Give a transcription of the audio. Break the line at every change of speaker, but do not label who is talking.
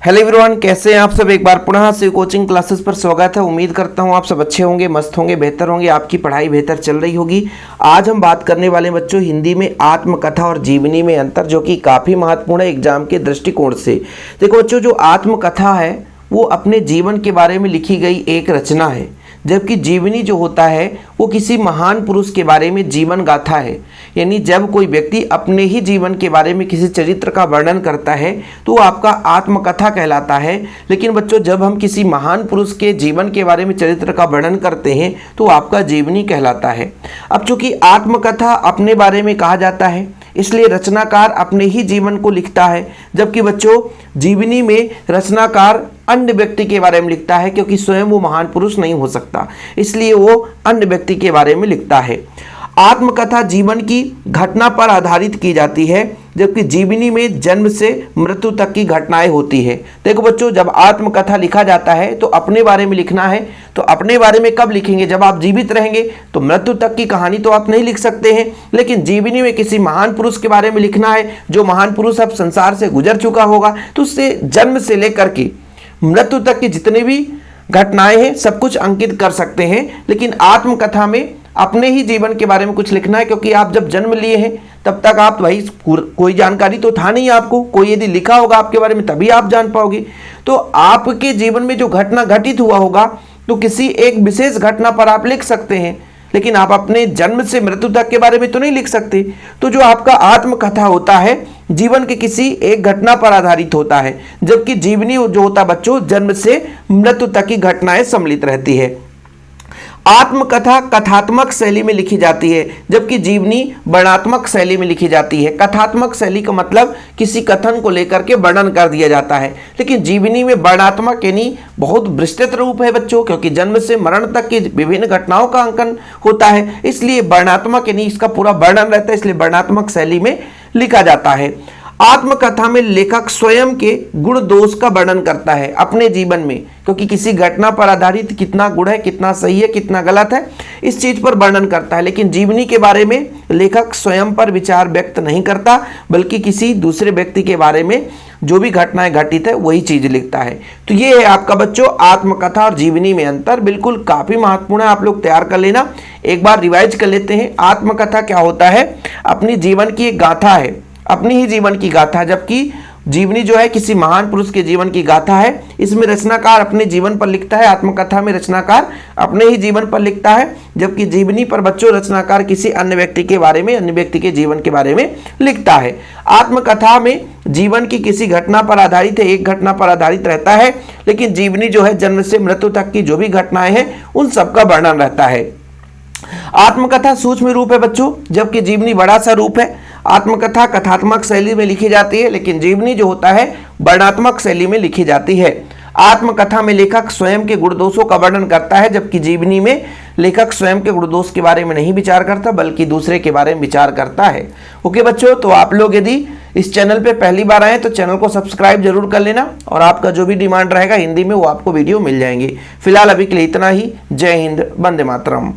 Hello everyone, कैसे हैं आप सब। एक बार पुनः से कोचिंग क्लासेस पर स्वागत है। उम्मीद करता हूं आप सब अच्छे होंगे, मस्त होंगे, बेहतर होंगे, आपकी पढ़ाई बेहतर चल रही होगी। आज हम बात करने वाले बच्चों हिंदी में आत्मकथा और जीवनी में अंतर, जो कि काफ़ी महत्वपूर्ण है एग्जाम के दृष्टिकोण से। देखो बच्चों, जो आत्मकथा है वो अपने जीवन के बारे में लिखी गई एक रचना है, जबकि जीवनी जो होता है वो किसी महान पुरुष के बारे में जीवन गाथा है। यानी जब कोई व्यक्ति अपने ही जीवन के बारे में किसी चरित्र का वर्णन करता है तो वो आपका आत्मकथा कहलाता है। लेकिन बच्चों, जब हम किसी महान पुरुष के जीवन के बारे में चरित्र का वर्णन करते हैं तो आपका जीवनी कहलाता है। अब चूंकि आत्मकथा अपने बारे में कहा जाता है, इसलिए रचनाकार अपने ही जीवन को लिखता है, जबकि बच्चों जीवनी में रचनाकार अन्य व्यक्ति के बारे में लिखता है, क्योंकि स्वयं वो महान पुरुष नहीं हो सकता, इसलिए वो अन्य व्यक्ति के बारे में लिखता है। आत्मकथा जीवन की घटना पर आधारित की जाती है, जबकि जीवनी में जन्म से मृत्यु तक की घटनाएं होती है। देखो बच्चों, जब आत्मकथा लिखा जाता है तो अपने बारे में लिखना है, तो अपने बारे में कब लिखेंगे? जब आप जीवित रहेंगे। तो मृत्यु तक की कहानी तो आप नहीं लिख सकते हैं, लेकिन जीवनी में किसी महान पुरुष के बारे में लिखना है, जो महान पुरुष अब संसार से गुजर चुका होगा। तो उससे जन्म से लेकर के मृत्यु तक की जितने भी घटनाएं हैं सब कुछ अंकित कर सकते हैं। लेकिन आत्मकथा में अपने ही जीवन के बारे में कुछ लिखना है, क्योंकि आप जब जन्म लिए हैं तब तक आप भाई कोई जानकारी तो था नहीं आपको, कोई यदि लिखा होगा आपके बारे में तभी आप जान पाओगे। तो आपके जीवन में जो घटना घटित हुआ होगा तो किसी एक विशेष घटना पर आप लिख सकते हैं, लेकिन आप अपने जन्म से मृत्यु तक के बारे में तो नहीं लिख सकते। तो जो आपका आत्मकथा होता है जीवन के किसी एक घटना पर आधारित होता है, जबकि जीवनी जो होता है बच्चों जन्म से मृत्यु तक की घटनाएं सम्मिलित रहती है। आत्मकथा कथात्मक शैली में लिखी जाती है, जबकि जीवनी वर्णनात्मक शैली में लिखी जाती है। कथात्मक शैली का मतलब किसी कथन को लेकर के वर्णन कर दिया जाता है, लेकिन जीवनी में वर्णनात्मक यानी बहुत विस्तृत रूप है बच्चों, क्योंकि जन्म से मरण तक की विभिन्न घटनाओं का अंकन होता है, इसलिए वर्णनात्मक यानी इसका पूरा वर्णन रहता है, इसलिए वर्णनात्मक शैली में लिखा जाता है। आत्मकथा में लेखक स्वयं के गुण दोष का वर्णन करता है अपने जीवन में, क्योंकि किसी घटना पर आधारित कितना गुण है, कितना सही है, कितना गलत है, इस चीज पर वर्णन करता है। लेकिन जीवनी के बारे में लेखक स्वयं पर विचार व्यक्त नहीं करता, बल्कि किसी दूसरे व्यक्ति के बारे में जो भी घटनाएं घटित है वही चीज लिखता है। तो ये है आपका बच्चों आत्मकथा और जीवनी में अंतर, बिल्कुल काफी महत्वपूर्ण है, आप लोग तैयार कर लेना। एक बार रिवाइज कर लेते हैं। आत्मकथा क्या होता है? अपनी जीवन की एक गाथा है, अपनी ही जीवन की गाथा, जबकि जीवनी जो है किसी महान पुरुष के जीवन की गाथा है। इसमें रचनाकार अपने जीवन पर लिखता है, आत्मकथा में रचनाकार अपने ही जीवन पर लिखता है, जबकि जीवनी पर बच्चों रचनाकार किसी अन्य व्यक्ति के बारे में, अन्य व्यक्ति के जीवन के बारे में लिखता है। आत्मकथा में जीवन की किसी घटना पर आधारित है, एक घटना पर आधारित रहता है, लेकिन जीवनी जो है जन्म से मृत्यु तक की जो भी घटनाएं हैं उन सबका वर्णन रहता है। आत्मकथा सूक्ष्म रूप है बच्चों, जबकि जीवनी बड़ा सा रूप है। आत्मकथा कथात्मक शैली में लिखी जाती है, लेकिन जीवनी जो होता है वर्णनात्मक शैली में लिखी जाती है। आत्मकथा में लेखक स्वयं के गुण दोषों का वर्णन करता है, जबकि जीवनी में लेखक स्वयं के गुण दोष के बारे में नहीं विचार करता, बल्कि दूसरे के बारे में विचार करता है। ओके बच्चों, तो आप लोग यदि इस चैनल पे पहली बार आए तो चैनल को सब्सक्राइब जरूर कर लेना, और आपका जो भी डिमांड रहेगा हिंदी में वो आपको वीडियो मिल जाएंगे। फिलहाल अभी के लिए इतना ही। जय हिंद, वंदे मातरम।